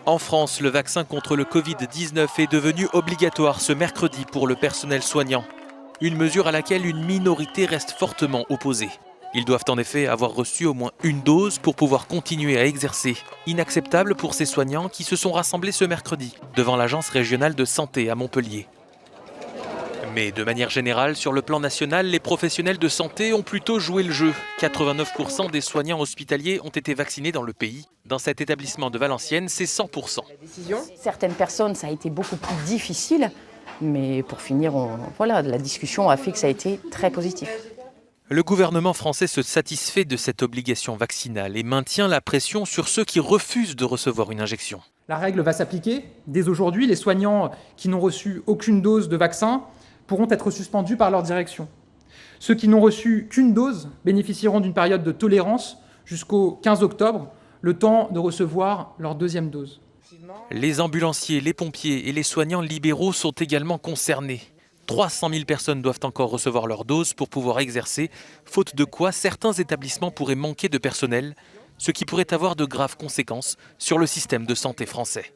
En France, le vaccin contre le Covid-19 est devenu obligatoire ce mercredi pour le personnel soignant. Une mesure à laquelle une minorité reste fortement opposée. Ils doivent en effet avoir reçu au moins une dose pour pouvoir continuer à exercer. Inacceptable pour ces soignants qui se sont rassemblés ce mercredi devant l'Agence régionale de santé à Montpellier. Mais de manière générale, sur le plan national, les professionnels de santé ont plutôt joué le jeu. 89% des soignants hospitaliers ont été vaccinés dans le pays. Dans cet établissement de Valenciennes, c'est 100%. Certaines personnes, ça a été beaucoup plus difficile, mais pour finir, la discussion a fait que ça a été très positif. Le gouvernement français se satisfait de cette obligation vaccinale et maintient la pression sur ceux qui refusent de recevoir une injection. La règle va s'appliquer. Dès aujourd'hui, les soignants qui n'ont reçu aucune dose de vaccin pourront être suspendus par leur direction. Ceux qui n'ont reçu qu'une dose bénéficieront d'une période de tolérance jusqu'au 15 octobre, le temps de recevoir leur deuxième dose. Les ambulanciers, les pompiers et les soignants libéraux sont également concernés. 300 000 personnes doivent encore recevoir leur dose pour pouvoir exercer, faute de quoi certains établissements pourraient manquer de personnel, ce qui pourrait avoir de graves conséquences sur le système de santé français.